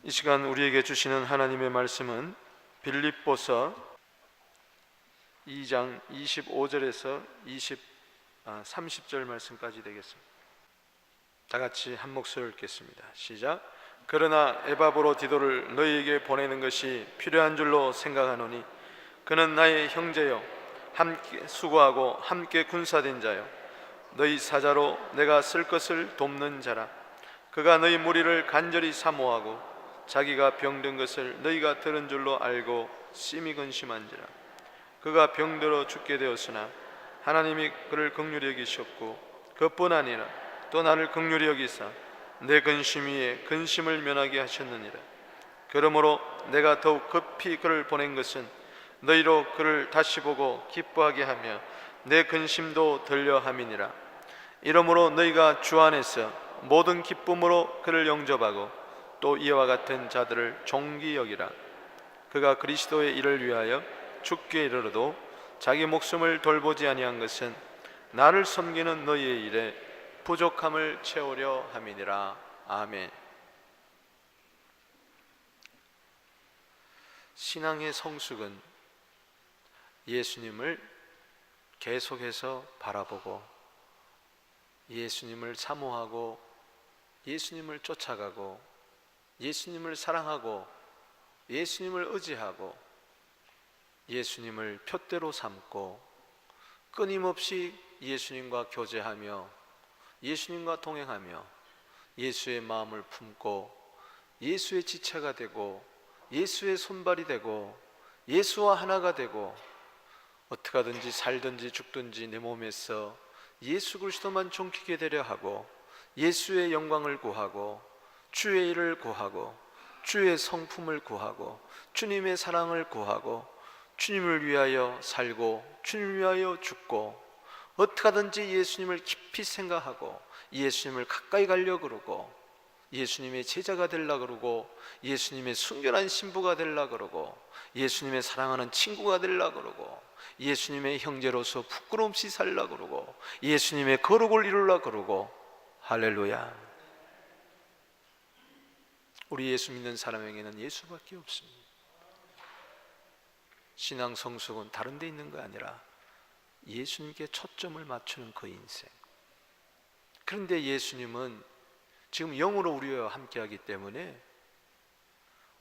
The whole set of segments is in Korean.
이 시간 우리에게 주시는 하나님의 말씀은 빌립보서 2장 25절에서 30절 말씀까지 되겠습니다. 다 같이 한 목소리 읽겠습니다. 시작. 그러나 에바브로디도를 너희에게 보내는 것이 필요한 줄로 생각하노니 그는 나의 형제요 함께 수고하고 함께 군사된 자요 너희 사자로 내가 쓸 것을 돕는 자라. 그가 너희 무리를 간절히 사모하고 자기가 병든 것을 너희가 들은 줄로 알고 심히 근심한지라. 그가 병들어 죽게 되었으나 하나님이 그를 긍휼히 여기셨고 그뿐 아니라 또 나를 긍휼히 여기사 내 근심 위에 근심을 면하게 하셨느니라. 그러므로 내가 더욱 급히 그를 보낸 것은 너희로 그를 다시 보고 기뻐하게 하며 내 근심도 덜려 함이니라. 이러므로 너희가 주 안에서 모든 기쁨으로 그를 영접하고 또 이와 같은 자들을 존귀 여기라. 그가 그리스도의 일을 위하여 죽게 이르러도 자기 목숨을 돌보지 아니한 것은 나를 섬기는 너희의 일에 부족함을 채우려 함이니라. 아멘. 신앙의 성숙은 예수님을 계속해서 바라보고 예수님을 사모하고 예수님을 쫓아가고 예수님을 사랑하고 예수님을 의지하고 예수님을 푯대로 삼고 끊임없이 예수님과 교제하며 예수님과 동행하며 예수의 마음을 품고 예수의 지체가 되고 예수의 손발이 되고 예수와 하나가 되고 어떻게 하든지 살든지 죽든지 내 몸에서 예수 그리스도만 존귀게 되려 하고 예수의 영광을 구하고 주의 일을 구하고 주의 성품을 구하고 주님의 사랑을 구하고 주님을 위하여 살고 주님을 위하여 죽고 어떻게 하든지 예수님을 깊이 생각하고 예수님을 가까이 가려고 그러고 예수님의 제자가 되려고 그러고 예수님의 순결한 신부가 되려고 그러고 예수님의 사랑하는 친구가 되려고 그러고 예수님의 형제로서 부끄럼 없이 살려고 그러고 예수님의 거룩을 이루려고 그러고 할렐루야. 우리 예수 믿는 사람에게는 예수밖에 없습니다. 신앙 성숙은 다른 데 있는 거 아니라 예수님께 초점을 맞추는 그 인생. 그런데 예수님은 지금 영으로 우리와 함께하기 때문에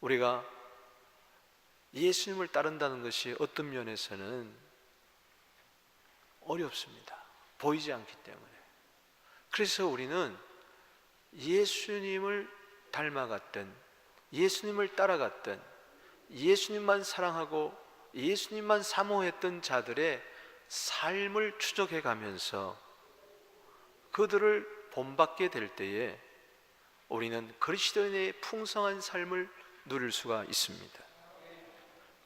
우리가 예수님을 따른다는 것이 어떤 면에서는 어렵습니다. 보이지 않기 때문에. 그래서 우리는 예수님을 닮아갔던 예수님을 따라갔던 예수님만 사랑하고 예수님만 사모했던 자들의 삶을 추적해 가면서 그들을 본받게 될 때에 우리는 그리스도인의 풍성한 삶을 누릴 수가 있습니다.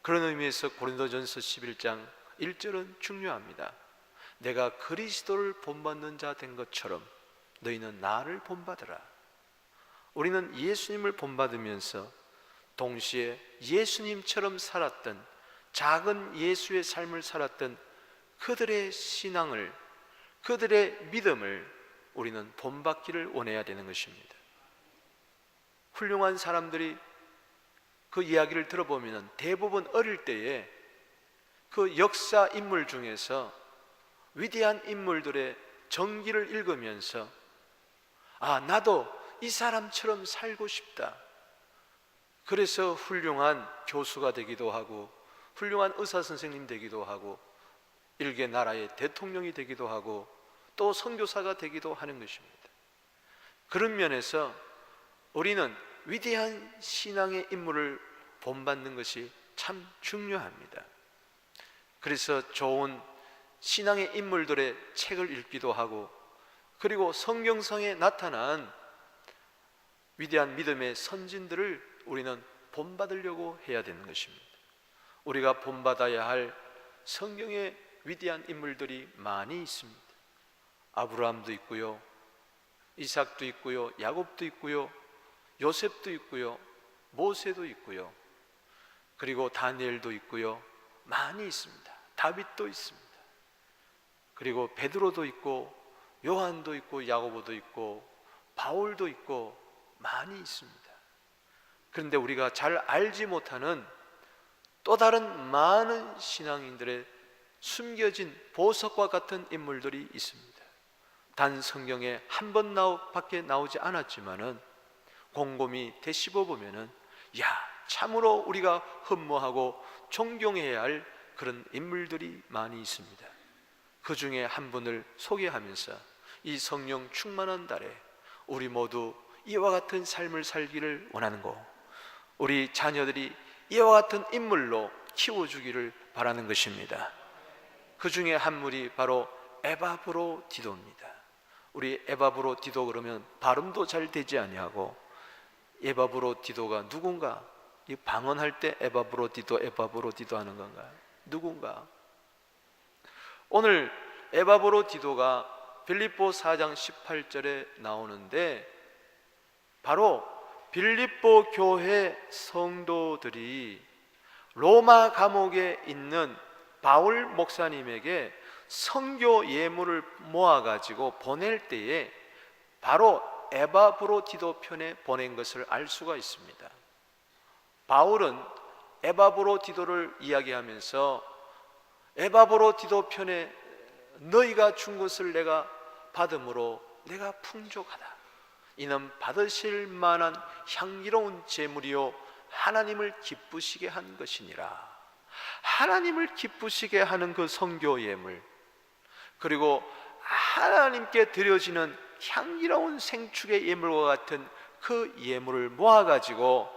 그런 의미에서 고린도전서 11장 1절은 중요합니다. 내가 그리스도를 본받는 자 된 것처럼 너희는 나를 본받으라. 우리는 예수님을 본받으면서 동시에 예수님처럼 살았던 작은 예수의 삶을 살았던 그들의 신앙을 그들의 믿음을 우리는 본받기를 원해야 되는 것입니다. 훌륭한 사람들이 그 이야기를 들어보면 대부분 어릴 때에 그 역사 인물 중에서 위대한 인물들의 전기를 읽으면서 나도 이 사람처럼 살고 싶다. 그래서 훌륭한 교수가 되기도 하고 훌륭한 의사 선생님 되기도 하고 일개 나라의 대통령이 되기도 하고 또 선교사가 되기도 하는 것입니다. 그런 면에서 우리는 위대한 신앙의 인물을 본받는 것이 참 중요합니다. 그래서 좋은 신앙의 인물들의 책을 읽기도 하고 그리고 성경성에 나타난 위대한 믿음의 선진들을 우리는 본받으려고 해야 되는 것입니다. 우리가 본받아야 할 성경의 위대한 인물들이 많이 있습니다. 아브라함도 있고요, 이삭도 있고요, 야곱도 있고요, 요셉도 있고요, 모세도 있고요, 그리고 다니엘도 있고요, 많이 있습니다. 다윗도 있습니다. 그리고 베드로도 있고 요한도 있고 야고보도 있고 바울도 있고 많이 있습니다. 그런데 우리가 잘 알지 못하는 또 다른 많은 신앙인들의 숨겨진 보석과 같은 인물들이 있습니다. 단 성경에 한 번 밖에 나오지 않았지만은 곰곰이 되씹어 보면은 참으로 우리가 흠모하고 존경해야 할 그런 인물들이 많이 있습니다. 그 중에 한 분을 소개하면서 이 성령 충만한 달에 우리 모두 이와 같은 삶을 살기를 원하는 거, 우리 자녀들이 이와 같은 인물로 키워주기를 바라는 것입니다. 그 중에 한 분이 바로 에바브로디도입니다. 우리 에바브로디도 그러면 발음도 잘 되지 아니하고, 에바브로디도가 누군가? 이 방언할 때 에바브로디도 하는 건가요? 누군가? 오늘 에바브로디도가 빌립보 4장 18절에 나오는데, 바로 빌립보 교회 성도들이 로마 감옥에 있는 바울 목사님에게 선교 예물을 모아가지고 보낼 때에 바로 에바브로디도 편에 보낸 것을 알 수가 있습니다. 바울은 에바브로디도를 이야기하면서 에바브로디도 편에 너희가 준 것을 내가 받음으로 내가 풍족하다. 이는 받으실 만한 향기로운 제물이요 하나님을 기쁘시게 한 것이니라. 하나님을 기쁘시게 하는 그 선교 예물, 그리고 하나님께 드려지는 향기로운 생축의 예물과 같은 그 예물을 모아가지고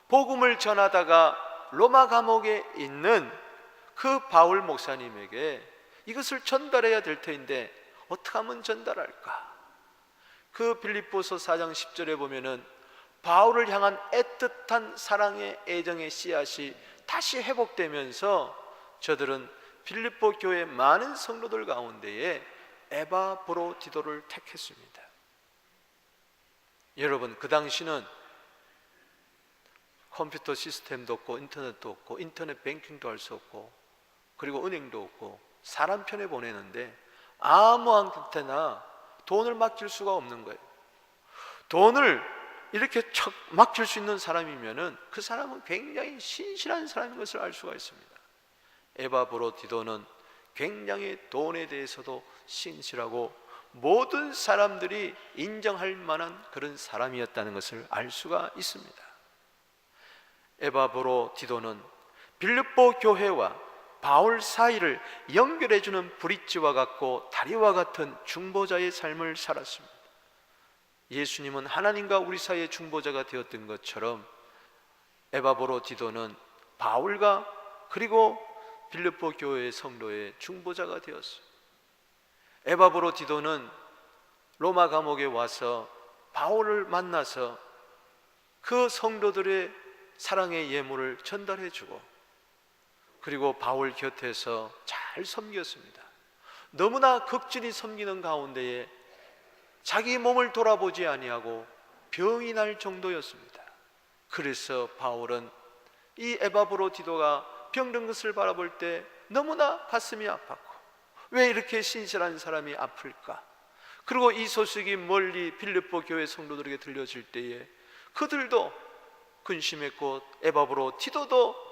복음을 전하다가 로마 감옥에 있는 그 바울 목사님에게 이것을 전달해야 될 터인데 어떻게 하면 전달할까? 그 빌립보서 4장 10절에 보면은 바울을 향한 애틋한 사랑의 애정의 씨앗이 다시 회복되면서 저들은 빌립보 교회 많은 성도들 가운데에 에바브로디도를 택했습니다. 여러분, 그 당시는 컴퓨터 시스템도 없고 인터넷도 없고 인터넷 뱅킹도 할 수 없고 그리고 은행도 없고 사람 편에 보내는데 아무한테나 돈을 맡길 수가 없는 거예요. 돈을 이렇게 척 맡길 수 있는 사람이면은 그 사람은 굉장히 신실한 사람인 것을 알 수가 있습니다. 에바브로디도는 굉장히 돈에 대해서도 신실하고 모든 사람들이 인정할 만한 그런 사람이었다는 것을 알 수가 있습니다. 에바브로디도는 빌립보 교회와 바울 사이를 연결해주는 브릿지와 같고 다리와 같은 중보자의 삶을 살았습니다. 예수님은 하나님과 우리 사이의 중보자가 되었던 것처럼 에바브로디도는 바울과 그리고 빌립보 교회의 성도의 중보자가 되었어요. 에바브로디도는 로마 감옥에 와서 바울을 만나서 그 성도들의 사랑의 예물을 전달해주고 그리고 바울 곁에서 잘 섬겼습니다. 너무나 극진히 섬기는 가운데에 자기 몸을 돌아보지 아니하고 병이 날 정도였습니다. 그래서 바울은 이 에바브로디도가 병든 것을 바라볼 때 너무나 가슴이 아팠고 왜 이렇게 신실한 사람이 아플까? 그리고 이 소식이 멀리 빌립보 교회 성도들에게 들려질 때에 그들도 근심했고 에바브로디도도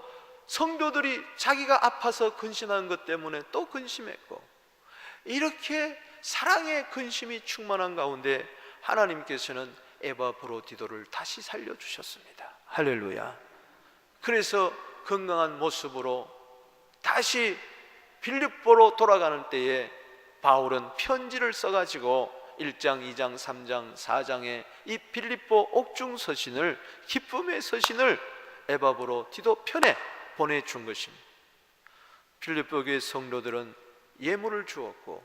성도들이 자기가 아파서 근심하는 것 때문에 또 근심했고, 이렇게 사랑의 근심이 충만한 가운데 하나님께서는 에바브로디도를 다시 살려주셨습니다. 할렐루야. 그래서 건강한 모습으로 다시 빌립보로 돌아가는 때에 바울은 편지를 써가지고 1장, 2장, 3장, 4장에 이 빌립보 옥중 서신을, 기쁨의 서신을 에바브로디도 편에 보내준 것입니다. 빌립보 교회 성도들은 예물을 주었고,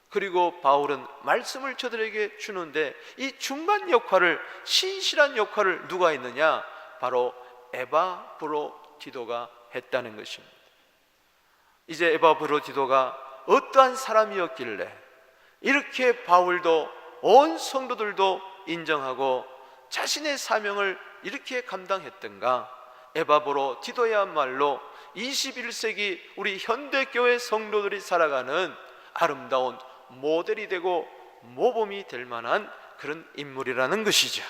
그리고 바울은 말씀을 저들에게 주는데 이 중간 역할을, 신실한 역할을 누가 했느냐? 바로 에바브로디도가 했다는 것입니다. 이제 에바브로디도가 어떠한 사람이었길래 이렇게 바울도 온 성도들도 인정하고 자신의 사명을 이렇게 감당했던가? 에바브로디도야말로 21세기 우리 현대교회 성도들이 살아가는 아름다운 모델이 되고 모범이 될 만한 그런 인물이라는 것이죠.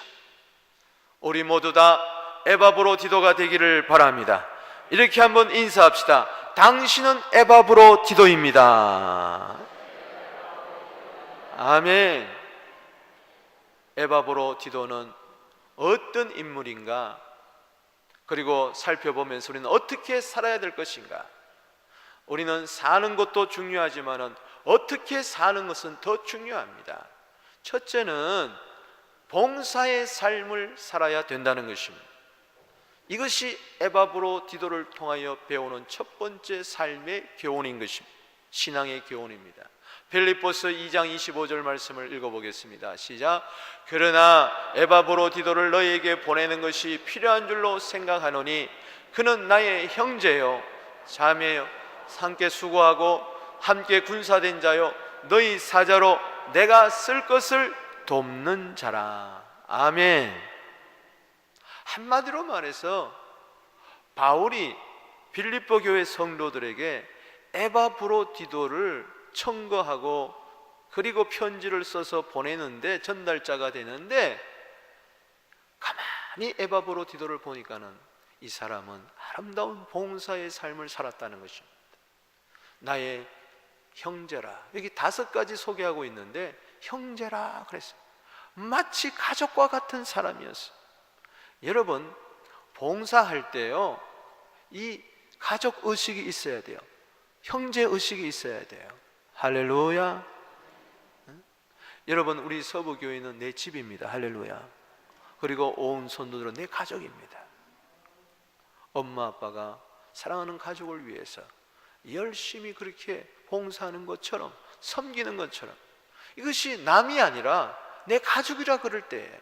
우리 모두 다 에바브로디도가 되기를 바랍니다. 이렇게 한번 인사합시다. 당신은 에바브로디도입니다. 아멘. 에바브로디도는 어떤 인물인가? 그리고 살펴보면서 우리는 어떻게 살아야 될 것인가? 우리는 사는 것도 중요하지만 어떻게 사는 것은 더 중요합니다. 첫째는 봉사의 삶을 살아야 된다는 것입니다. 이것이 에바브로디도를 통하여 배우는 첫 번째 삶의 교훈인 것입니다. 신앙의 교훈입니다. 빌립보서 2장 25절 말씀을 읽어보겠습니다. 시작. 그러나 에바브로디도를 너희에게 보내는 것이 필요한 줄로 생각하노니 그는 나의 형제요 자매요 함께 수고하고 함께 군사된 자요 너희 사자로 내가 쓸 것을 돕는 자라. 아멘. 한마디로 말해서 바울이 빌립보 교회 성도들에게 에바브로디도를 청거하고 그리고 편지를 써서 보내는데 전달자가 되는데, 가만히 에바브로디도를 보니까는 이 사람은 아름다운 봉사의 삶을 살았다는 것입니다. 나의 형제라, 여기 5가지 소개하고 있는데 형제라 그랬어요. 마치 가족과 같은 사람이었어요. 여러분, 봉사할 때요, 이 가족 의식이 있어야 돼요. 형제 의식이 있어야 돼요. 할렐루야. 여러분, 우리 서부교회는 내 집입니다. 할렐루야. 그리고 온 손도들은 내 가족입니다. 엄마 아빠가 사랑하는 가족을 위해서 열심히 그렇게 봉사하는 것처럼, 섬기는 것처럼, 이것이 남이 아니라 내 가족이라 그럴 때,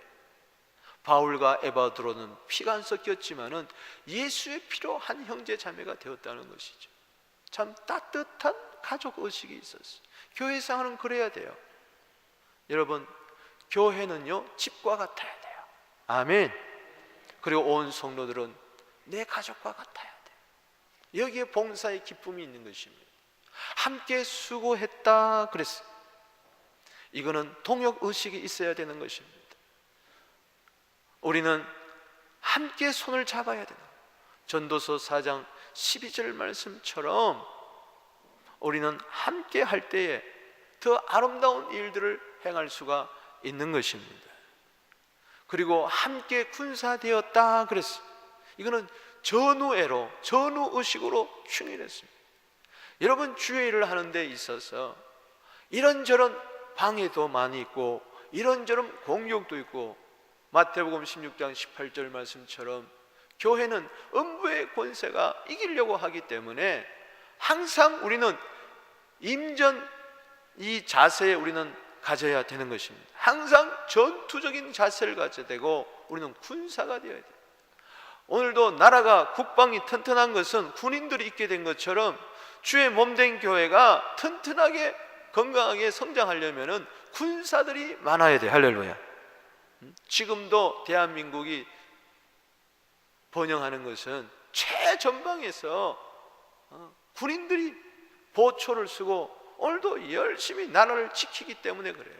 바울과 에바브로는 피가 안 섞였지만은 예수의 피로 한 형제 자매가 되었다는 것이죠. 참 따뜻한 가족 의식이 있었어요. 교회 생활은 그래야 돼요. 여러분, 교회는요 집과 같아야 돼요. 아멘. 그리고 온 성도들은 내 가족과 같아야 돼요. 여기에 봉사의 기쁨이 있는 것입니다. 함께 수고했다 그랬어요. 이거는 동역 의식이 있어야 되는 것입니다. 우리는 함께 손을 잡아야 되는, 전도서 4장 12절 말씀처럼 우리는 함께 할 때에 더 아름다운 일들을 행할 수가 있는 것입니다. 그리고 함께 군사되었다 그랬어요. 이거는 전우애로, 전우의식으로 충실했습니다. 여러분, 주의 일을 하는 데 있어서 이런저런 방해도 많이 있고 이런저런 공격도 있고, 마태복음 16장 18절 말씀처럼 교회는 음부의 권세가 이기려고 하기 때문에 항상 우리는 임전 이 자세에 우리는 가져야 되는 것입니다. 항상 전투적인 자세를 가져야 되고 우리는 군사가 되어야 돼요. 오늘도 나라가 국방이 튼튼한 것은 군인들이 있게 된 것처럼 주의 몸된 교회가 튼튼하게 건강하게 성장하려면 군사들이 많아야 돼요. 할렐루야. 지금도 대한민국이 번영하는 것은 최전방에서 군인들이 보초를 쓰고 오늘도 열심히 나라를 지키기 때문에 그래요.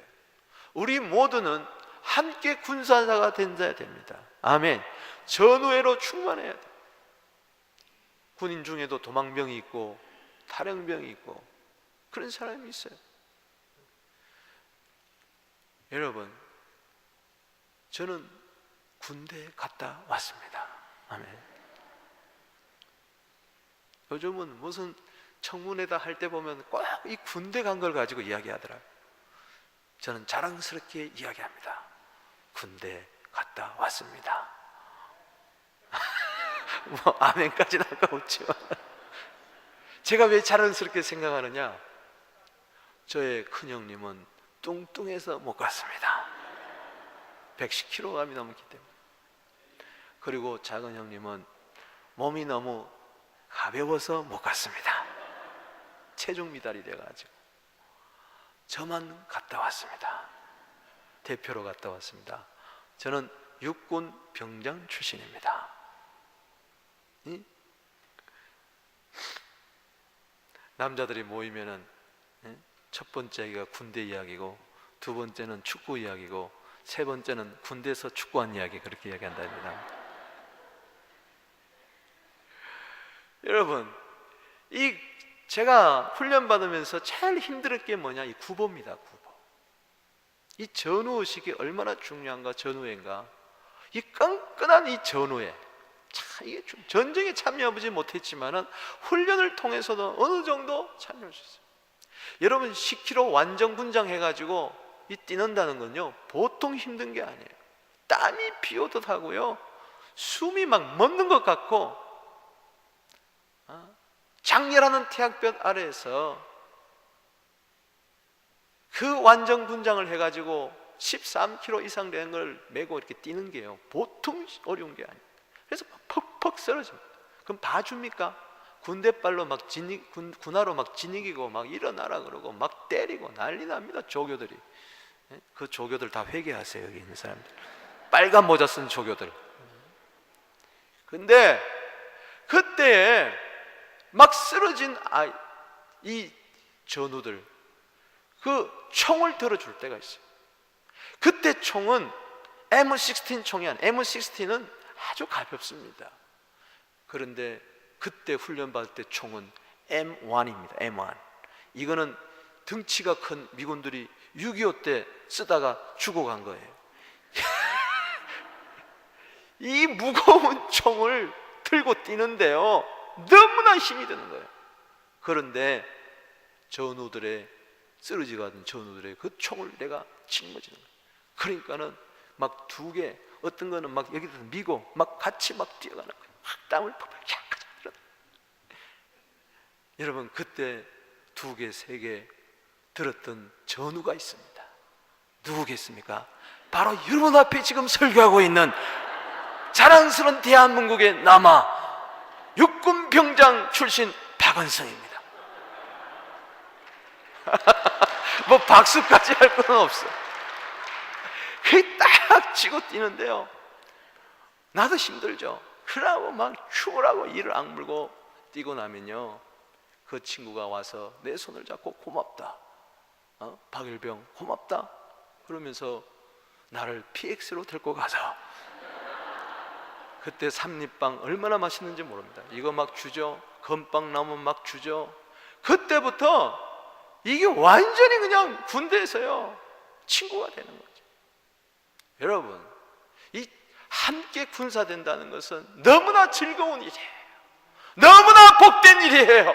우리 모두는 함께 군사자가 된다야 됩니다. 아멘. 전우애로 충만해야 돼. 군인 중에도 도망병이 있고 탈영병이 있고 그런 사람이 있어요. 여러분, 저는 군대에 갔다 왔습니다. 아멘. 요즘은 무슨 청문회다 할 때 보면 꼭 이 군대 간 걸 가지고 이야기하더라고요. 저는 자랑스럽게 이야기합니다. 군대 갔다 왔습니다. 뭐 아멘까지는 아까웠지만 제가 왜 자랑스럽게 생각하느냐, 저의 큰형님은 뚱뚱해서 못 갔습니다. 110kg이 넘기 때문에. 그리고 작은 형님은 몸이 너무 가벼워서 못 갔습니다. 체중 미달이 돼가지고. 저만 갔다 왔습니다. 대표로 갔다 왔습니다. 저는 육군 병장 출신입니다. 남자들이 모이면은 첫 번째 이야기가 군대 이야기고, 두 번째는 축구 이야기고, 세 번째는 군대에서 축구한 이야기, 그렇게 이야기한답니다. 여러분, 제가 훈련 받으면서 제일 힘들 게 뭐냐? 이 구보입니다. 구보. 이 전우의식이 얼마나 중요한가? 전우회인가? 이 끈끈한 이 전우회. 참, 이게 전쟁에 참여하지 못했지만은 훈련을 통해서도 어느 정도 참여할 수 있어요. 여러분, 10km 완전 군장 해가지고 이 뛰는다는 건요, 보통 힘든 게 아니에요. 땀이 비오듯 하고요, 숨이 막 멎는 것 같고, 장렬하는 태양볕 아래에서 그 완전 군장을 해가지고 13km 이상 되는 걸 메고 이렇게 뛰는 게요, 보통 어려운 게 아니에요. 그래서 막 퍽퍽 쓰러집니다. 그럼 봐줍니까? 군대발로 막 군화로 막 진이기고 막 일어나라 그러고 막 때리고 난리 납니다. 조교들이. 그 조교들 다 회개하세요. 여기 있는 사람들, 빨간 모자 쓴 조교들. 근데 그때에 막 쓰러진 이 전우들, 그 총을 들어줄 때가 있어요. 그때 총은 M16 총이 아니에요. M16는 아주 가볍습니다. 그런데 그때 훈련받을 때 총은 M1입니다. M1. 이거는 덩치가 큰 미군들이 6.25 때 쓰다가 죽어간 거예요. 이 무거운 총을 들고 뛰는데요, 너무나 힘이 드는 거예요. 그런데 전우들의, 쓰러지가던 전우들의 그 총을 내가 짊어지는 거예요. 그러니까는 막 두 개, 어떤 거는 막 여기다 미고 막 같이 막 뛰어가는 거예요. 땀을 퍽퍽 샥. 여러분, 그때 두 개, 세 개 들었던 전우가 있습니다. 누구겠습니까? 바로 여러분 앞에 지금 설교하고 있는 자랑스러운 대한민국의 남아 육군병장 출신 박원성입니다. 뭐 박수까지 할 건 없어. 그게 딱 치고 뛰는데요, 나도 힘들죠. 그러고 막 추우라고 이를 악물고 뛰고 나면요, 그 친구가 와서 내 손을 잡고 고맙다, 박일병 고맙다 그러면서 나를 PX로 데리고 가서, 그때 삼립빵 얼마나 맛있는지 모릅니다. 이거 막 주죠. 건빵 나오면 막 주죠. 그때부터 이게 완전히 그냥 군대에서요 친구가 되는 거죠. 여러분, 이 함께 군사된다는 것은 너무나 즐거운 일이에요. 너무나 복된 일이에요.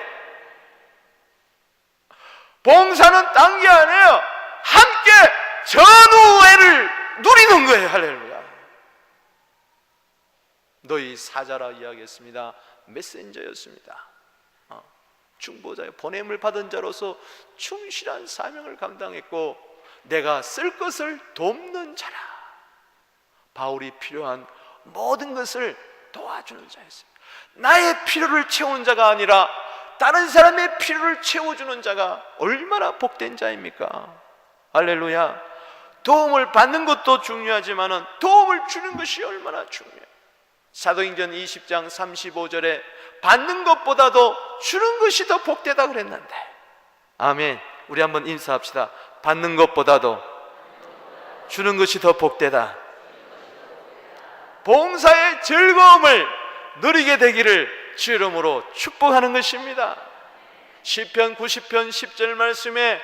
봉사는 딴 게 아니에요. 함께 전우회를 누리는 거예요. 할렐루야. 너희 사자라 이야기했습니다. 메신저였습니다. 중보자요, 보냄을 받은 자로서 충실한 사명을 감당했고, 내가 쓸 것을 돕는 자라. 바울이 필요한 모든 것을 도와주는 자였어요. 나의 필요를 채우는 자가 아니라 다른 사람의 필요를 채워주는 자가 얼마나 복된 자입니까? 할렐루야. 도움을 받는 것도 중요하지만 도움을 주는 것이 얼마나 중요해요. 사도행전 20장 35절에 받는 것보다도 주는 것이 더 복되다 그랬는데, 아멘. 우리 한번 인사합시다. 받는 것보다도 주는 것이 더 복되다. 봉사의 즐거움을 누리게 되기를 주 이름으로 축복하는 것입니다. 시편 90편 10절 말씀에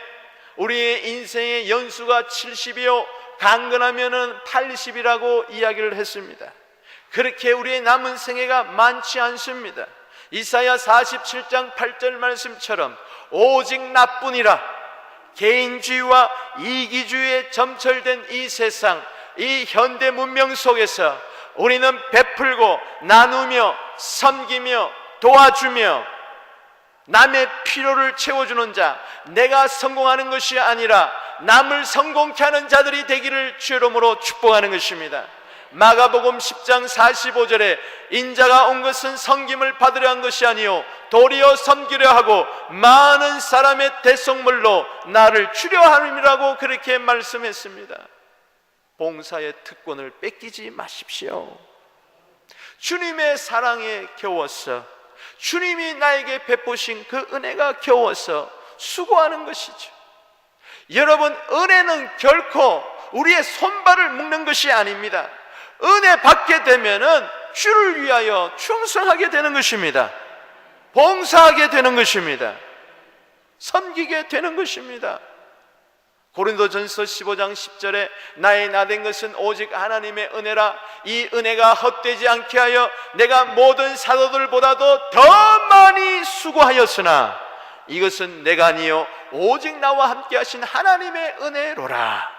우리의 인생의 연수가 70이요 강건하면은 80이라고 이야기를 했습니다. 그렇게 우리의 남은 생애가 많지 않습니다. 이사야 47장 8절 말씀처럼 오직 나뿐이라, 개인주의와 이기주의에 점철된 이 세상, 이 현대 문명 속에서 우리는 베풀고 나누며 섬기며 도와주며 남의 필요를 채워주는 자, 내가 성공하는 것이 아니라 남을 성공케 하는 자들이 되기를 주 이름으로 축복하는 것입니다. 마가복음 10장 45절에 인자가 온 것은 섬김을 받으려 한 것이 아니요 도리어 섬기려 하고 많은 사람의 대속물로 나를 주려 함이라고 그렇게 말씀했습니다. 봉사의 특권을 뺏기지 마십시오. 주님의 사랑에 겨워서, 주님이 나에게 베푸신 그 은혜가 겨워서 수고하는 것이죠. 여러분, 은혜는 결코 우리의 손발을 묶는 것이 아닙니다. 은혜 받게 되면은 주를 위하여 충성하게 되는 것입니다. 봉사하게 되는 것입니다. 섬기게 되는 것입니다. 고린도전서 15장 10절에 나의 나된 것은 오직 하나님의 은혜라. 이 은혜가 헛되지 않게 하여 내가 모든 사도들보다도 더 많이 수고하였으나 이것은 내가 아니요 오직 나와 함께 하신 하나님의 은혜로라.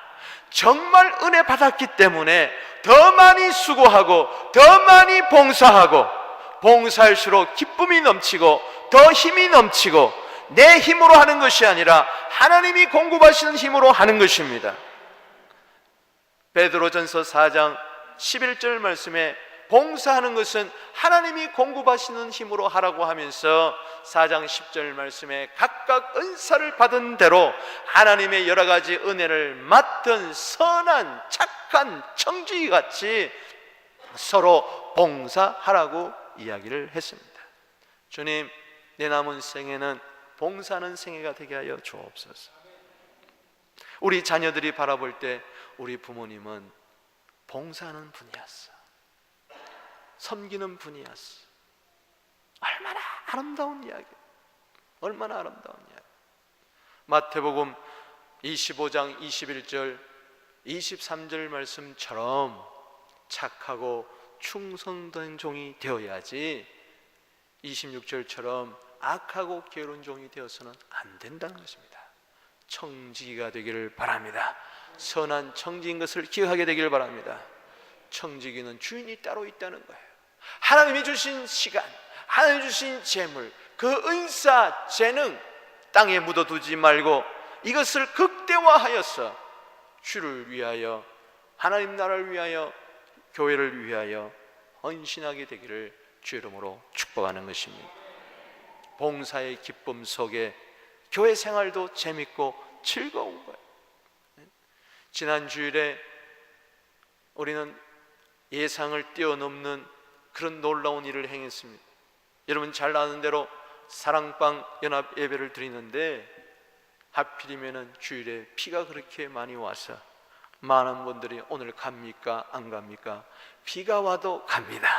정말 은혜 받았기 때문에 더 많이 수고하고 더 많이 봉사하고, 봉사할수록 기쁨이 넘치고 더 힘이 넘치고, 내 힘으로 하는 것이 아니라 하나님이 공급하시는 힘으로 하는 것입니다. 베드로전서 4장 11절 말씀에 봉사하는 것은 하나님이 공급하시는 힘으로 하라고 하면서 4장 10절 말씀에 각각 은사를 받은 대로 하나님의 여러 가지 은혜를 맡은 선한 착한 청지기같이 서로 봉사하라고 이야기를 했습니다. 주님, 내 남은 생애는 봉사하는 생애가 되게 하여 주옵소서. 우리 자녀들이 바라볼 때 우리 부모님은 봉사하는 분이었어, 섬기는 분이었어. 얼마나 아름다운 이야기, 얼마나 아름다운 이야기. 마태복음 25장 21절 23절 말씀처럼 착하고 충성된 종이 되어야지 26절처럼 악하고 게으른 종이 되어서는 안 된다는 것입니다. 청지기가 되기를 바랍니다. 선한 청지인 것을 기억하게 되기를 바랍니다. 청지기는 주인이 따로 있다는 거예요. 하나님이 주신 시간, 하나님이 주신 재물, 그 은사, 재능 땅에 묻어두지 말고 이것을 극대화하여서 주를 위하여, 하나님 나라를 위하여, 교회를 위하여 헌신하게 되기를 주 이름으로 축복하는 것입니다. 봉사의 기쁨 속에 교회 생활도 재밌고 즐거운 거예요. 지난 주일에 우리는 예상을 뛰어넘는 그런 놀라운 일을 행했습니다. 여러분 잘 아는 대로 사랑방 연합 예배를 드리는데 하필이면 주일에 비가 그렇게 많이 와서 많은 분들이 오늘 갑니까 안 갑니까? 비가 와도 갑니다.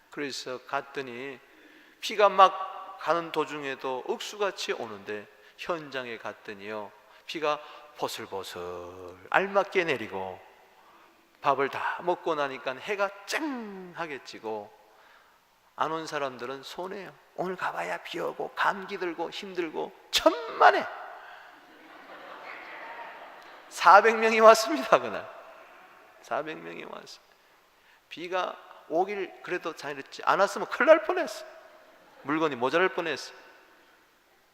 그래서 갔더니 비가 막 가는 도중에도 억수같이 오는데 현장에 갔더니요, 비가 보슬보슬 알맞게 내리고 밥을 다 먹고 나니까 해가 쨍하게 찌고, 안 온 사람들은 손해요. 오늘 가봐야 비 오고 감기 들고 힘들고 천만에 400명이 왔습니다. 그날 400명이 왔어요. 비가 오길 그래도 잘했지, 안 왔으면 큰일 날 뻔했어. 물건이 모자랄 뻔했어.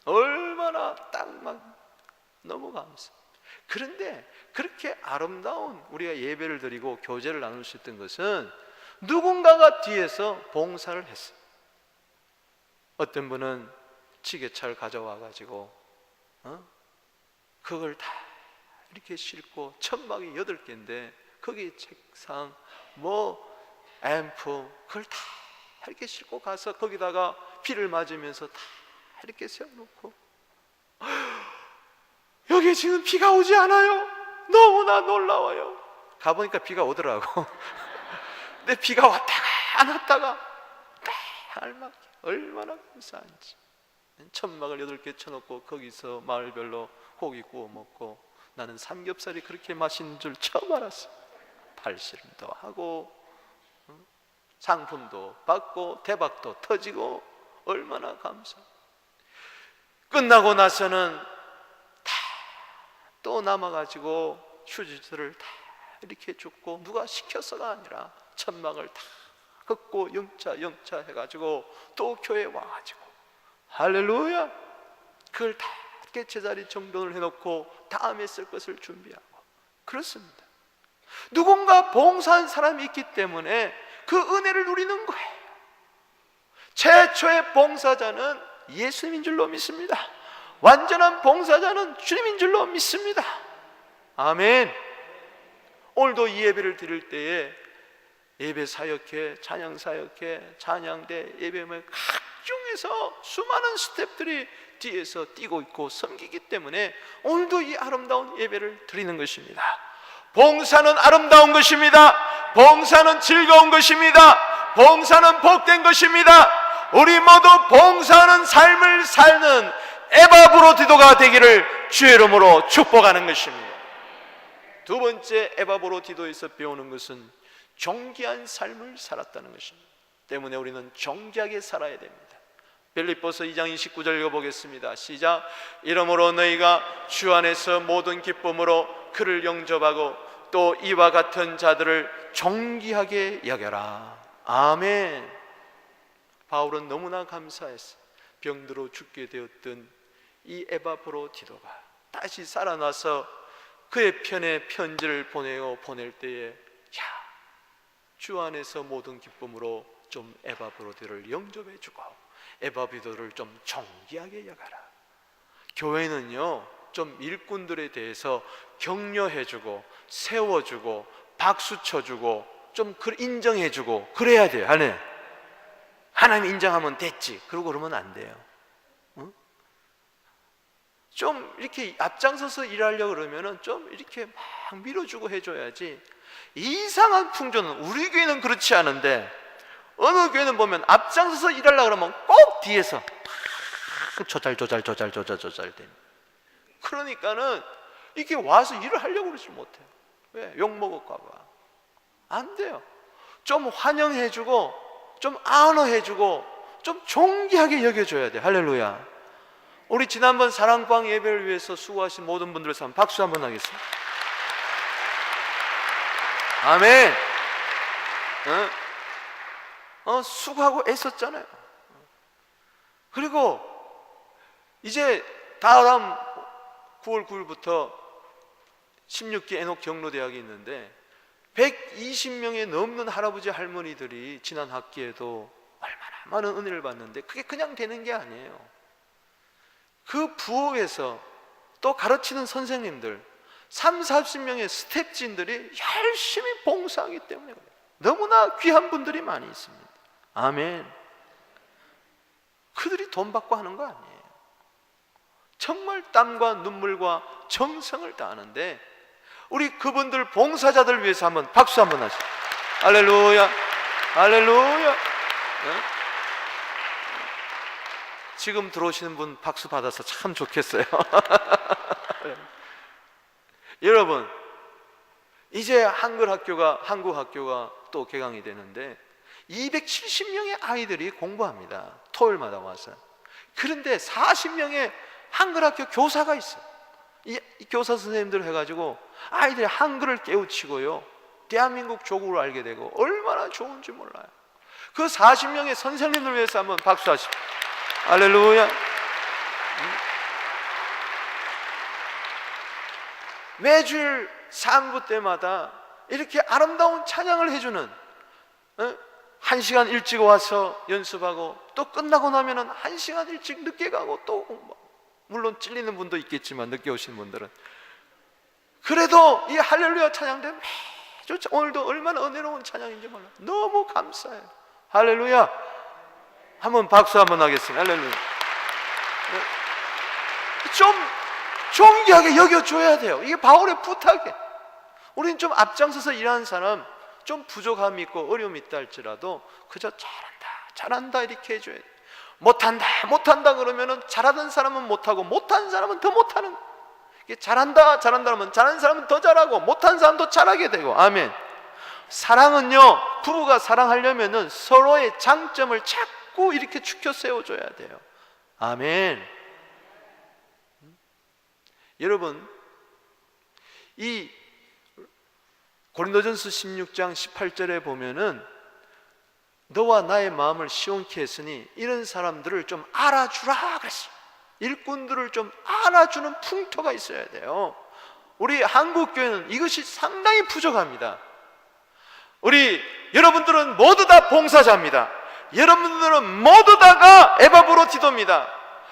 얼마나 딱 막 너무 감사. 그런데 그렇게 아름다운 우리가 예배를 드리고 교제를 나눌 수 있던 것은 누군가가 뒤에서 봉사를 했어. 어떤 분은 지게차를 가져와 가지고 그걸 다 이렇게 싣고, 천막이 8개인데 거기 책상 앰프 그걸 다 이렇게 싣고 가서 거기다가 비를 맞으면서 다 이렇게 세워놓고, 여기 지금 비가 오지 않아요? 너무나 놀라워요. 가보니까 비가 오더라고. 근데 비가 왔다가 안 왔다가 알맞게 얼마나 감사한지. 천막을 8개 쳐놓고 거기서 마을별로 고기 구워 먹고, 나는 삼겹살이 그렇게 맛있는 줄 처음 알았어. 팔씨름도 하고 상품도 받고 대박도 터지고 얼마나 감사. 끝나고 나서는 다 또 남아가지고 휴지들을 다 이렇게 줬고, 누가 시켜서가 아니라 천막을 다 긋고 영차 해가지고 또 교회에 와가지고 할렐루야, 그걸 다 이렇게 제자리 정돈을 해놓고 다음에 쓸 것을 준비하고. 그렇습니다. 누군가 봉사한 사람이 있기 때문에 그 은혜를 누리는 거예요. 최초의 봉사자는 예수님인 줄로 믿습니다. 완전한 봉사자는 주님인 줄로 믿습니다. 아멘. 오늘도 이 예배를 드릴 때에 예배 사역회, 찬양 사역회, 찬양대, 예배회 각종에서 수많은 스태프들이 뒤에서 뛰고 있고 섬기기 때문에 오늘도 이 아름다운 예배를 드리는 것입니다. 봉사는 아름다운 것입니다. 봉사는 즐거운 것입니다. 봉사는 복된 것입니다. 우리 모두 봉사하는 삶을 사는 에바브로디도가 되기를 주의 이름으로 축복하는 것입니다. 두 번째, 에바브로디도에서 배우는 것은 정기한 삶을 살았다는 것입니다. 때문에 우리는 정기하게 살아야 됩니다. 빌립보서 2장 29절 읽어보겠습니다. 시작. 이러므로 너희가 주 안에서 모든 기쁨으로 그를 영접하고 또 이와 같은 자들을 정기하게 여겨라. 아멘. 바울은 너무나 감사했어. 병들어 죽게 되었던 이 에바브로디도가 다시 살아나서 그의 편에 편지를 보낼 때에 주 안에서 모든 기쁨으로 좀 에바브로디도를 영접해주고 에바브로디도를 좀 정기하게 여가라. 교회는요, 좀 일꾼들에 대해서 격려해주고 세워주고 박수 쳐주고 좀 인정해주고 그래야 돼요. 하나님 인정하면 됐지. 그러고 그러면 안 돼요. 좀 이렇게 앞장서서 일하려고 그러면은 좀 이렇게 막 밀어주고 해줘야지. 이상한 풍조는, 우리 교회는 그렇지 않은데 어느 교회는 보면 앞장서서 일하려고 그러면 꼭 뒤에서 조잘 됩니다. 그러니까는 이렇게 와서 일을 하려고 그러지 못해요. 왜? 욕먹을까 봐. 안 돼요. 좀 환영해주고 좀 안어해주고 좀 존귀하게 여겨줘야 돼요. 할렐루야. 우리 지난번 사랑방 예배를 위해서 수고하신 모든 분들에서 한번 박수 한번 하겠습니다. 아멘. 수고하고 애썼잖아요. 그리고 이제 다음 9월 9일부터 16기 에녹 경로대학이 있는데 120명이 넘는 할아버지 할머니들이 지난 학기에도 얼마나 많은 은혜를 받는데 그게 그냥 되는 게 아니에요. 그 부엌에서 또 가르치는 선생님들 30-40명의 스텝진들이 열심히 봉사하기 때문에 그래요. 너무나 귀한 분들이 많이 있습니다. 아멘. 그들이 돈 받고 하는 거 아니에요. 정말 땀과 눈물과 정성을 다하는데 우리 그분들 봉사자들 위해서 한번 박수 한번 하시죠. 할렐루야, 할렐루야. 지금 들어오시는 분 박수 받아서 참 좋겠어요. 여러분, 이제 한국 학교가 또 개강이 되는데 270명의 아이들이 공부합니다. 토요일마다 와서. 그런데 40명의 한글 학교 교사가 있어요. 이 교사 선생님들 해가지고 아이들이 한글을 깨우치고요, 대한민국 조국을 알게 되고 얼마나 좋은지 몰라요. 그 40명의 선생님들 위해서 한번 박수하십시오. 할렐루야. 매주일 산부 때마다 이렇게 아름다운 찬양을 해주는, 1시간 일찍 와서 연습하고 또 끝나고 나면은 1시간 일찍 늦게 가고 또 물론 찔리는 분도 있겠지만 늦게 오신 분들은 그래도 이 할렐루야 찬양대 매주 오늘도 얼마나 은혜로운 찬양인지 몰라요. 너무 감사해요. 할렐루야. 한번 박수 한번 하겠습니다. 할렐루야. 좀 존귀하게 여겨줘야 돼요. 이게 바울의 부탁이에요. 우리는 좀 앞장서서 일하는 사람, 좀 부족함이 있고 어려움이 있다 할지라도 그저 잘한다 이렇게 해줘야 돼요. 못한다 그러면은 잘하던 사람은 못하고 못한 사람은 더 못하는 거예요. 잘한다 하면 잘하는 사람은 더 잘하고 못한 사람도 잘하게 되고. 아멘. 사랑은요, 부부가 사랑하려면은 서로의 장점을 자꾸 이렇게 축혀 세워줘야 돼요. 아멘. 여러분, 이 고린도전서 16장 18절에 보면은 너와 나의 마음을 시원케 했으니 이런 사람들을 좀 알아주라 그랬어요. 일꾼들을 좀 알아주는 풍토가 있어야 돼요. 우리 한국교회는 이것이 상당히 부족합니다. 여러분들은 모두 다 봉사자입니다. 여러분들은 모두 다가 에바브로디도입니다.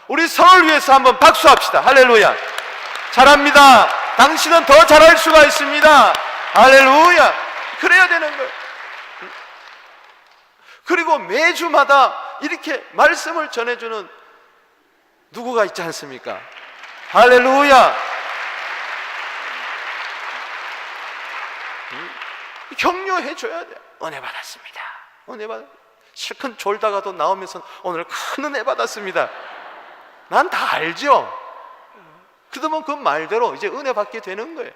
우리 서로를 위해서 한번 박수합시다. 할렐루야. 잘합니다. 당신은 더 잘할 수가 있습니다. 할렐루야. 그래야 되는 거예요. 그리고 매주마다 이렇게 말씀을 전해주는 누구가 있지 않습니까? 할렐루야. 격려해 줘야 돼요. 은혜 받았습니다. 실컷 졸다가도 나오면서 오늘 큰 은혜 받았습니다. 난 다 알죠. 그러면 그 말대로 이제 은혜 받게 되는 거예요.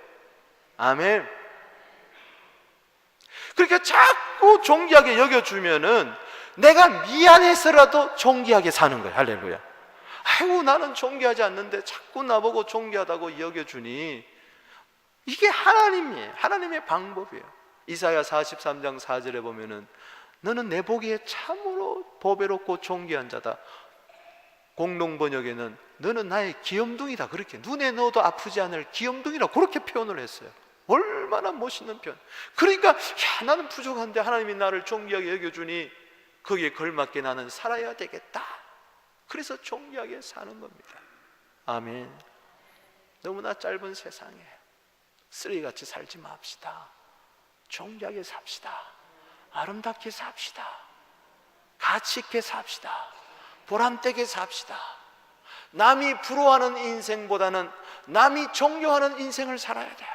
아멘. 그렇게 자꾸 존귀하게 여겨주면은 내가 미안해서라도 존귀하게 사는 거예요. 할렐루야. 아이고, 나는 존귀하지 않는데 자꾸 나보고 존귀하다고 여겨주니, 이게 하나님이에요. 하나님의 방법이에요. 이사야 43장 4절에 보면은 너는 내 보기에 참으로 보배롭고 존귀한 자다. 공동 번역에는 너는 나의 귀염둥이다, 그렇게 눈에 넣어도 아프지 않을 귀염둥이라 그렇게 표현을 했어요. 얼마나 멋있는 표현. 그러니까 야, 나는 부족한데 하나님이 나를 존귀하게 여겨주니 거기에 걸맞게 나는 살아야 되겠다. 그래서 존귀하게 사는 겁니다. 아멘. 너무나 짧은 세상에 쓰레기같이 살지 맙시다. 존귀하게 삽시다. 아름답게 삽시다. 가치 있게 삽시다. 보람되게 삽시다. 남이 부러워하는 인생보다는 남이 존경하는 인생을 살아야 돼요.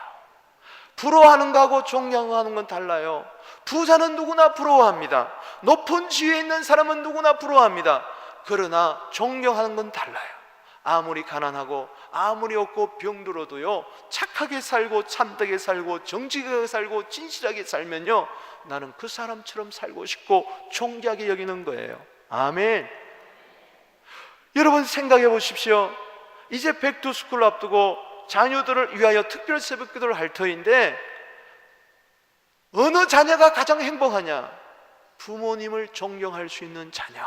부러워하는 거하고 존경하는 건 달라요. 부자는 누구나 부러워합니다. 높은 지위에 있는 사람은 누구나 부러워합니다. 그러나 존경하는 건 달라요. 아무리 가난하고 아무리 없고 병들어도요, 착하게 살고 참되게 살고 정직하게 살고 진실하게 살면요, 나는 그 사람처럼 살고 싶고 존귀하게 여기는 거예요. 아멘. 여러분 생각해 보십시오. 이제 백두스쿨 앞두고 자녀들을 위하여 특별 새벽기도를 할 터인데, 어느 자녀가 가장 행복하냐? 부모님을 존경할 수 있는 자녀,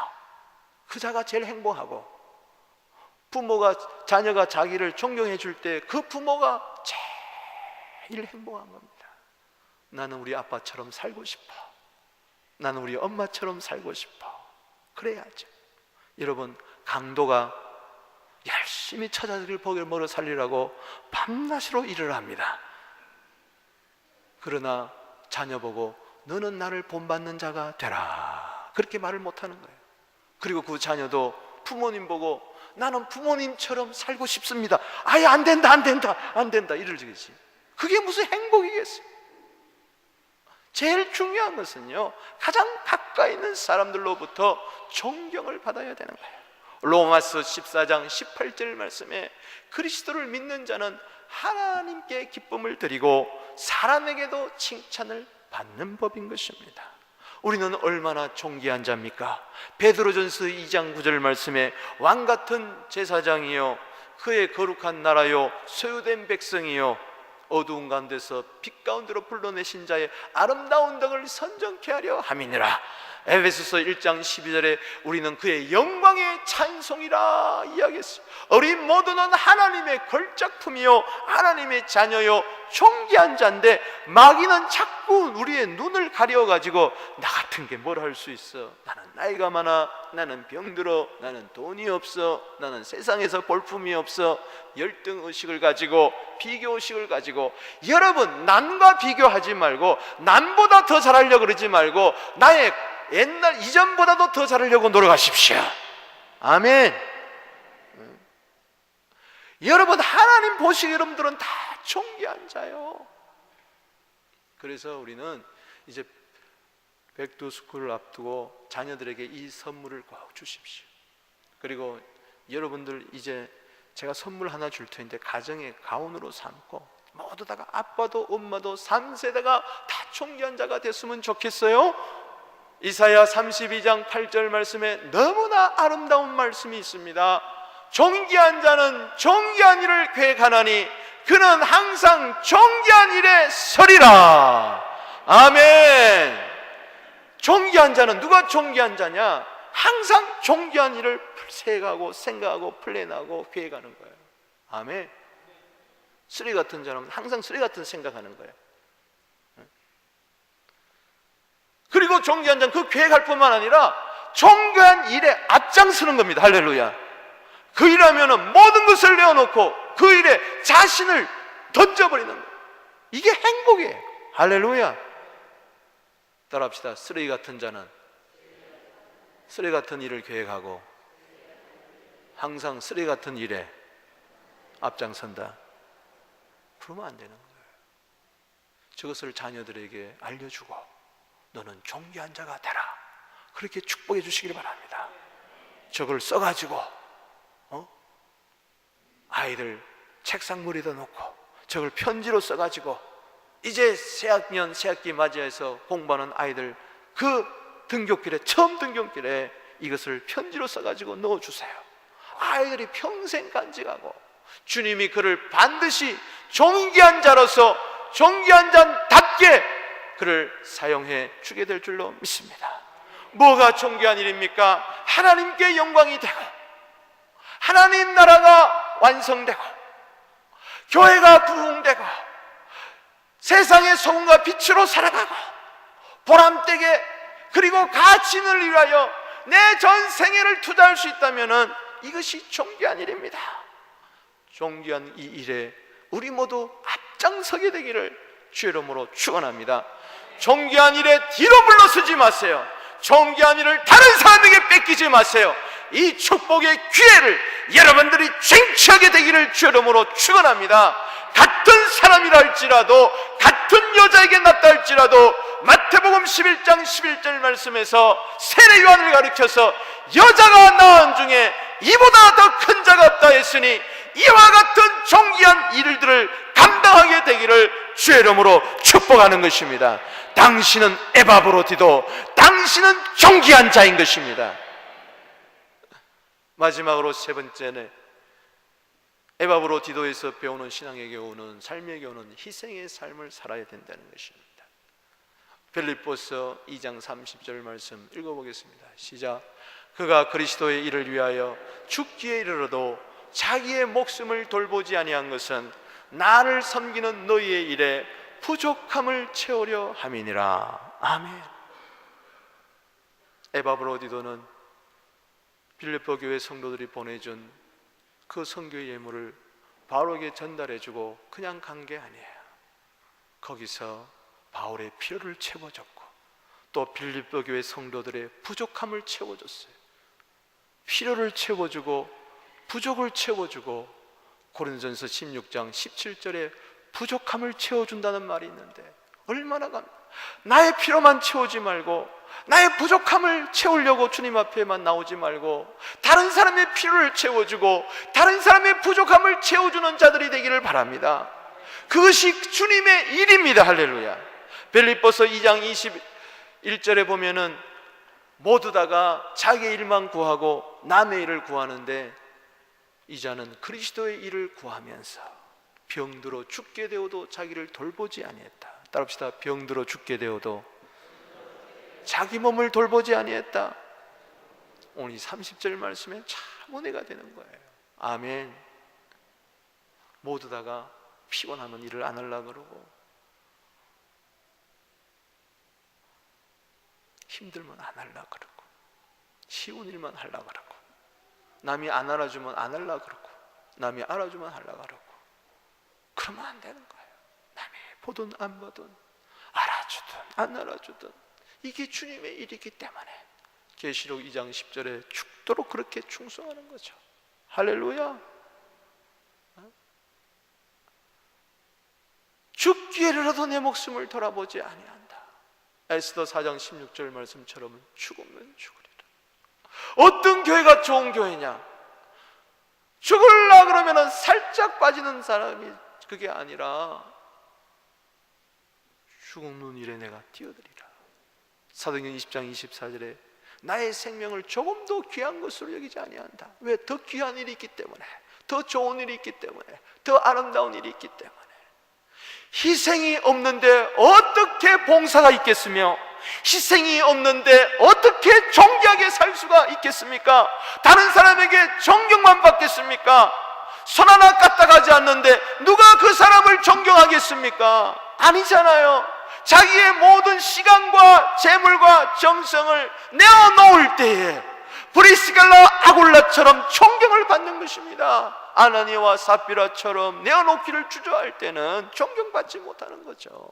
그 자가 제일 행복하고, 부모가 자녀가 자기를 존경해 줄 때 그 부모가 제일 행복한 겁니다. 나는 우리 아빠처럼 살고 싶어. 나는 우리 엄마처럼 살고 싶어. 그래야죠. 여러분, 강도가 열심히 처자들 복을 먹어 살리라고 밤낮으로 일을 합니다. 그러나 자녀 보고 너는 나를 본받는 자가 되라, 그렇게 말을 못하는 거예요. 그리고 그 자녀도 부모님 보고 나는 부모님처럼 살고 싶습니다. 아예 안 된다, 안 된다, 안 된다 이러지. 그게 무슨 행복이겠어요? 제일 중요한 것은요, 가장 가까이 있는 사람들로부터 존경을 받아야 되는 거예요. 로마서 14장 18절 말씀에 그리스도를 믿는 자는 하나님께 기쁨을 드리고 사람에게도 칭찬을 받는 법인 것입니다. 우리는 얼마나 존귀한 자입니까? 베드로전서 2장 9절 말씀에 왕같은 제사장이요 그의 거룩한 나라요 소유된 백성이요 어두운 가운데서 빛 가운데로 불러내신 자의 아름다운 덕을 선정케 하려 함이니라. 에베소서 1장 12절에 우리는 그의 영광의 찬송이라 이야기했어요. 우리 모두는 하나님의 걸작품이요 하나님의 자녀요 존귀한 자인데, 마귀는 자꾸 우리의 눈을 가려가지고 나 같은 게 뭘 할 수 있어, 나는 나이가 많아, 나는 병들어, 나는 돈이 없어, 나는 세상에서 볼품이 없어, 열등의식을 가지고 비교의식을 가지고, 여러분 남과 비교하지 말고 남보다 더 잘하려고 그러지 말고 나의 옛날 이전보다도 더 잘하려고 노력하십시오. 아멘. 여러분 하나님 보시기에 여러분들은 다 존귀한 자요. 그래서 우리는 이제 백두스쿨을 앞두고 자녀들에게 이 선물을 꼭 주십시오. 그리고 여러분들 이제 제가 선물 하나 줄 텐데 가정의 가훈으로 삼고 모두 다가 아빠도 엄마도 3세대가 다 존귀한 자가 됐으면 좋겠어요. 이사야 32장 8절 말씀에 너무나 아름다운 말씀이 있습니다. 존귀한 자는 존귀한 일을 계획하나니 그는 항상 존귀한 일에 서리라. 아멘. 존귀한 자는 누가 존귀한 자냐? 항상 존귀한 일을 생각하고 생각하고 플랜하고 계획하는 거예요. 아멘. 쓰레기 같은 자는 항상 쓰레기 같은 생각하는 거예요. 그리고 존귀한 자는 그 계획할 뿐만 아니라 존귀한 일에 앞장서는 겁니다. 할렐루야. 그 일하면은 모든 것을 내어놓고 그 일에 자신을 던져버리는 거예요. 이게 행복이에요. 할렐루야. 따라합시다. 쓰레기 같은 자는 쓰레기 같은 일을 계획하고 항상 쓰레기 같은 일에 앞장선다. 그러면 안 되는 거예요. 저것을 자녀들에게 알려주고 너는 존귀한 자가 되라. 그렇게 축복해 주시길 바랍니다. 저걸 써가지고 아이들 책상 머리에다 놓고 저걸 편지로 써가지고 이제 새학년 새학기 맞이해서 공부하는 아이들 그 등굣길에 처음 등굣길에 이것을 편지로 써가지고 넣어주세요. 아이들이 평생 간직하고 주님이 그를 반드시 존귀한 자로서 존귀한 자답게 그를 사용해 주게 될 줄로 믿습니다. 뭐가 존귀한 일입니까? 하나님께 영광이 되고 하나님 나라가 완성되고 교회가 부흥되고 세상의 소금과 빛으로 살아가고 보람되게 그리고 가치를 위하여 내 전 생애를 투자할 수 있다면 이것이 존귀한 일입니다. 존귀한 이 일에 우리 모두 앞장서게 되기를 주의 이름으로 축원합니다. 존귀한 일에 뒤로 물러서지 마세요. 존귀한 일을 다른 사람에게 뺏기지 마세요. 이 축복의 기회를 여러분들이 쟁취하게 되기를 주의 이름으로 축원합니다. 같은 사람이라 할지라도 같은 여자에게 낳다 할지라도 마태복음 11장 11절 말씀에서 세례 요한을 가리켜서 여자가 낳은 중에 이보다 더 큰 자가 없다 했으니 이와 같은 존귀한 일들을 감당하게 되기를 주의 이름으로 축복하는 것입니다. 당신은 에바브로디도 당신은 존귀한 자인 것입니다. 마지막으로 세 번째는 에바브로디도에서 배우는 신앙의 교훈은 삶의 교훈은 희생의 삶을 살아야 된다는 것입니다. 빌립보서 2장 30절 말씀 읽어보겠습니다. 시작. 그가 그리스도의 일을 위하여 죽기에 이르러도 자기의 목숨을 돌보지 아니한 것은 나를 섬기는 너희의 일에 부족함을 채우려 함이니라. 아멘. 에바브로디도는 빌립보 교회 성도들이 보내준 그 선교의 예물을 바울에게 전달해주고 그냥 간 게 아니에요. 거기서 바울의 필요를 채워줬고 또 빌립보 교회 성도들의 부족함을 채워줬어요. 필요를 채워주고 부족을 채워주고 고린도전서 16장 17절에 부족함을 채워준다는 말이 있는데 얼마나 나의 필요만 채우지 말고 나의 부족함을 채우려고 주님 앞에만 나오지 말고 다른 사람의 필요를 채워주고 다른 사람의 부족함을 채워주는 자들이 되기를 바랍니다. 그것이 주님의 일입니다. 할렐루야. 빌립보서 2장 21절에 보면은 모두 다가 자기의 일만 구하고 남의 일을 구하는데 이자는 그리스도의 일을 구하면서 병들어 죽게 되어도 자기를 돌보지 아니했다. 따라합시다. 병들어 죽게 되어도 자기 몸을 돌보지 아니했다. 오늘 이 30절 말씀에 참 은혜가 되는 거예요. 아멘. 모두 다가 피곤하면 일을 안 하려고 그러고 힘들면 안 하려고 그러고 쉬운 일만 하려고 그러고 남이 안 알아주면 안 하려고 그러고 남이 알아주면 하려고 그러고 그러면 안 되는 거예요. 남이 보든 안 보든 알아주든 안 알아주든 이게 주님의 일이기 때문에 계시록 2장 10절에 죽도록 그렇게 충성하는 거죠. 할렐루야. 죽기에라도 내 목숨을 돌아보지 아니한다. 에스더 4장 16절 말씀처럼 죽으면 죽으리라. 어떤 교회가 좋은 교회냐? 죽으려 그러면 살짝 빠지는 사람이 그게 아니라 죽는 일에 내가 뛰어들이라. 사도행전 20장 24절에 나의 생명을 조금도 귀한 것으로 여기지 아니한다. 왜? 더 귀한 일이 있기 때문에, 더 좋은 일이 있기 때문에, 더 아름다운 일이 있기 때문에. 희생이 없는데 어떻게 봉사가 있겠으며 희생이 없는데 어떻게 존귀하게 살 수가 있겠습니까? 다른 사람에게 존경만 받겠습니까? 손 하나 까딱하지 않는데 누가 그 사람을 존경하겠습니까? 아니잖아요. 자기의 모든 시간과 재물과 정성을 내어놓을 때에 브리스갈라 아굴라처럼 존경을 받는 것입니다. 아나니아와 삽비라처럼 내어놓기를 주저할 때는 존경받지 못하는 거죠.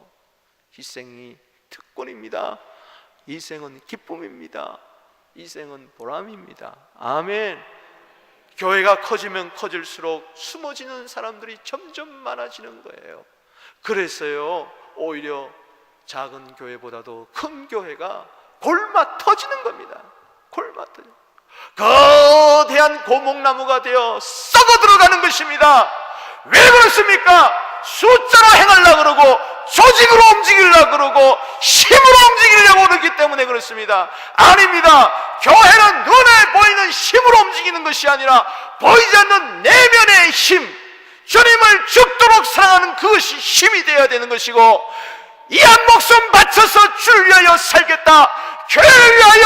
희생이 특권입니다. 희생은 기쁨입니다. 희생은 보람입니다. 아멘. 교회가 커지면 커질수록 숨어지는 사람들이 점점 많아지는 거예요. 그래서요 오히려 작은 교회보다도 큰 교회가 골마 터지는 겁니다. 골마 터져. 거대한 고목나무가 되어 썩어 들어가는 것입니다. 왜 그렇습니까? 숫자로 행하려고 그러고 조직으로 움직이려고 그러고 힘으로 움직이려고 그러기 때문에 그렇습니다. 아닙니다. 교회는 눈에 보이는 힘으로 움직이는 것이 아니라 보이지 않는 내면의 힘, 주님을 죽도록 사랑하는 그것이 힘이 되어야 되는 것이고, 이 한 목숨 바쳐서 주를 위하여 살겠다, 교회를 위하여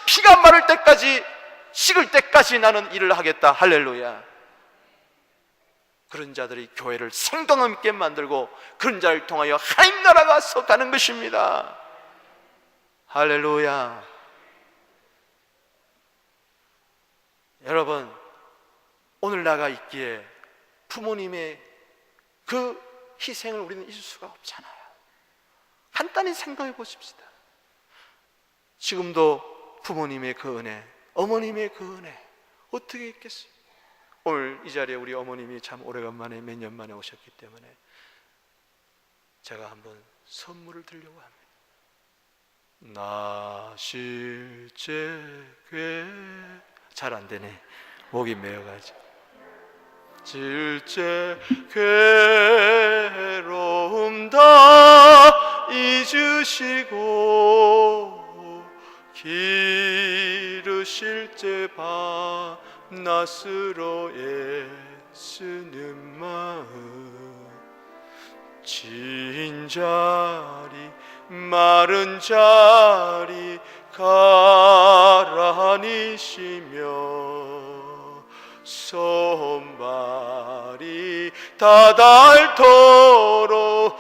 피가 마를 때까지, 식을 때까지 나는 일을 하겠다. 할렐루야. 그런 자들이 교회를 생동감 있게 만들고 그런 자를 통하여 하나님 나라가 서가는 것입니다. 할렐루야. 여러분, 오늘 나가 있기에 부모님의 그 희생을 우리는 잊을 수가 없잖아요. 간단히 생각해 보십시다. 지금도 부모님의 그 은혜, 어머님의 그 은혜 어떻게 있겠어요? 오늘 이 자리에 우리 어머님이 참 오래간만에 몇 년 만에 오셨기 때문에 제가 한번 선물을 드리려고 합니다. 나 실제 잘 안 되네. 목이 메어가지고. 실제 괴로움 다 잊으시고 기르실 때 밤낮으로 애쓰는 마음, 진 자리 마른 자리 가라니시며 손발이 다 닳도록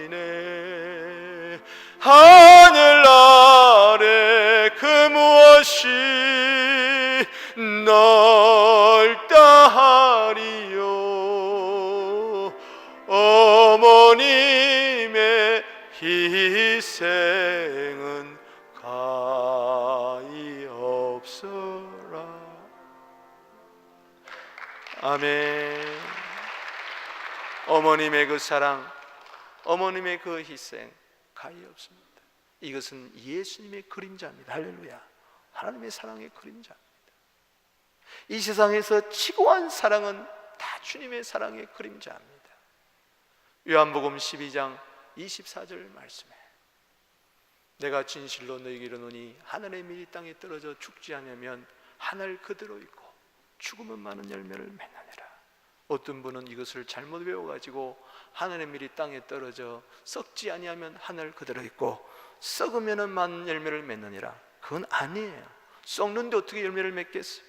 고생하시네. 하늘 아래 그 무엇이 넓다 하리요. 어머님의 희생은 가히 없어라. 아멘. 어머님의 그 사랑, 어머님의 그 희생 가히 없습니다. 이것은 예수님의 그림자입니다. 할렐루야. 하나님의 사랑의 그림자입니다. 이 세상에서 지고한 사랑은 다 주님의 사랑의 그림자입니다. 요한복음 12장 24절 말씀에 내가 진실로 너희에게 이르노니 하늘의 밀이 땅에 떨어져 죽지 않으면 하늘 그대로 있고 죽으면 많은 열매를 맺느니라. 어떤 분은 이것을 잘못 외워가지고 하늘의 밀이 땅에 떨어져 썩지 아니하면 하늘 그대로 있고 썩으면 많은 열매를 맺느니라. 그건 아니에요. 썩는데 어떻게 열매를 맺겠어요?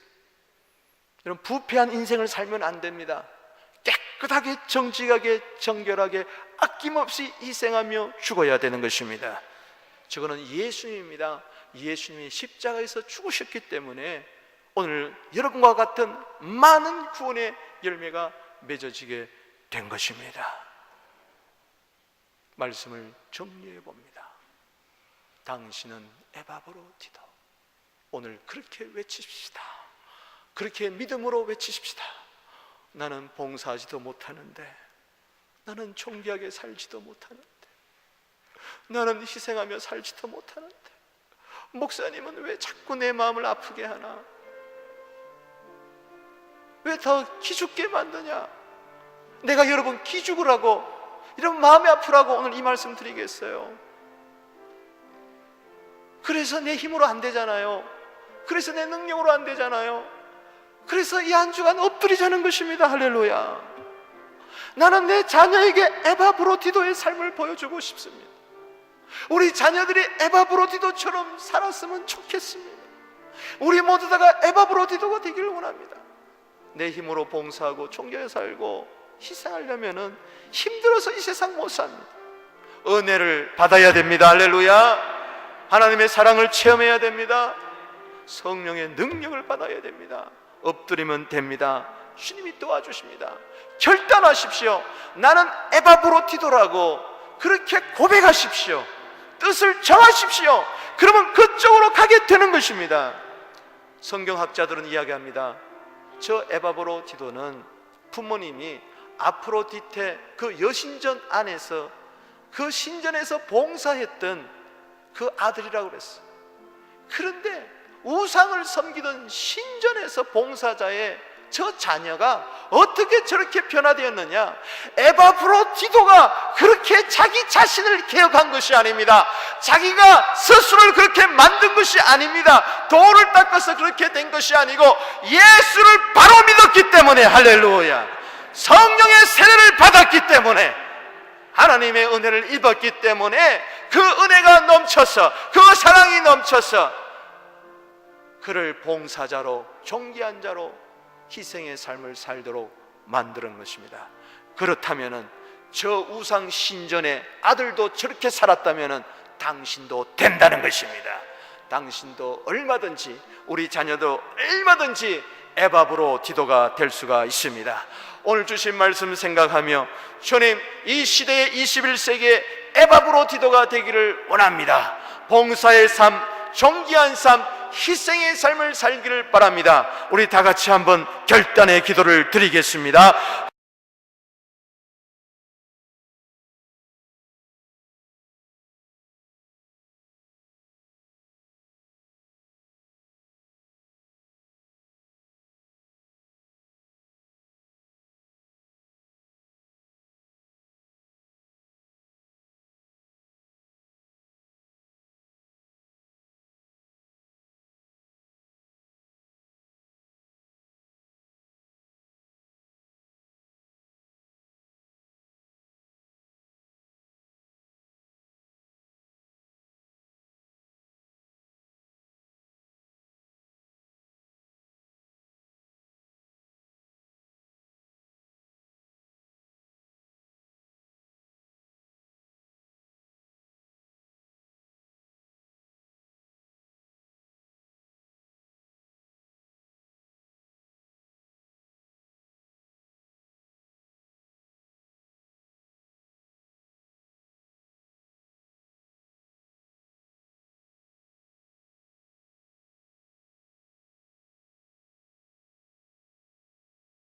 여러분, 부패한 인생을 살면 안 됩니다. 깨끗하게 정직하게 정결하게 아낌없이 희생하며 죽어야 되는 것입니다. 저거는 예수님입니다. 예수님이 십자가에서 죽으셨기 때문에 오늘 여러분과 같은 많은 구원의 열매가 맺어지게 된 것입니다. 말씀을 정리해 봅니다. 당신은 에바브로디도. 오늘 그렇게 외치십시다. 그렇게 믿음으로 외치십시다. 나는 봉사하지도 못하는데, 나는 존귀하게 살지도 못하는데, 나는 희생하며 살지도 못하는데 목사님은 왜 자꾸 내 마음을 아프게 하나? 왜 더 기죽게 만드냐? 내가 여러분 기죽으라고, 이런 마음이 아프라고 오늘 이 말씀 드리겠어요. 그래서 내 힘으로 안 되잖아요. 그래서 내 능력으로 안 되잖아요. 그래서 이 한 주간 엎드리자는 것입니다. 할렐루야. 나는 내 자녀에게 에바브로디도의 삶을 보여주고 싶습니다. 우리 자녀들이 에바브로디도처럼 살았으면 좋겠습니다. 우리 모두 다가 에바브로디도가 되기를 원합니다. 내 힘으로 봉사하고 존경해 살고 희생하려면 힘들어서 이 세상 못 삽니다. 은혜를 받아야 됩니다. 할렐루야. 하나님의 사랑을 체험해야 됩니다. 성령의 능력을 받아야 됩니다. 엎드리면 됩니다. 주님이 도와주십니다. 결단하십시오. 나는 에바브로디도라고 그렇게 고백하십시오. 뜻을 정하십시오. 그러면 그쪽으로 가게 되는 것입니다. 성경학자들은 이야기합니다. 저 에바브로디도는 부모님이 아프로디테 그 여신전 안에서 그 신전에서 봉사했던 그 아들이라고 그랬어. 그런데 우상을 섬기던 신전에서 봉사자의 저 자녀가 어떻게 저렇게 변화되었느냐? 에바브로디도가 그렇게 자기 자신을 개혁한 것이 아닙니다. 자기가 스스로를 그렇게 만든 것이 아닙니다. 돌을 닦아서 그렇게 된 것이 아니고 예수를 바로 믿었기 때문에, 할렐루야, 성령의 세례를 받았기 때문에, 하나님의 은혜를 입었기 때문에 그 은혜가 넘쳐서, 그 사랑이 넘쳐서 그를 봉사자로, 존귀한 자로 희생의 삶을 살도록 만드는 것입니다. 그렇다면은 저 우상 신전의 아들도 저렇게 살았다면은 당신도 된다는 것입니다. 당신도 얼마든지, 우리 자녀도 얼마든지 에바브로디도가 될 수가 있습니다. 오늘 주신 말씀 생각하며 주님, 이 시대의 21세기의 에바브로디도가 되기를 원합니다. 봉사의 삶, 존귀한 삶, 희생의 삶을 살기를 바랍니다. 우리 다 같이 한번 결단의 기도를 드리겠습니다.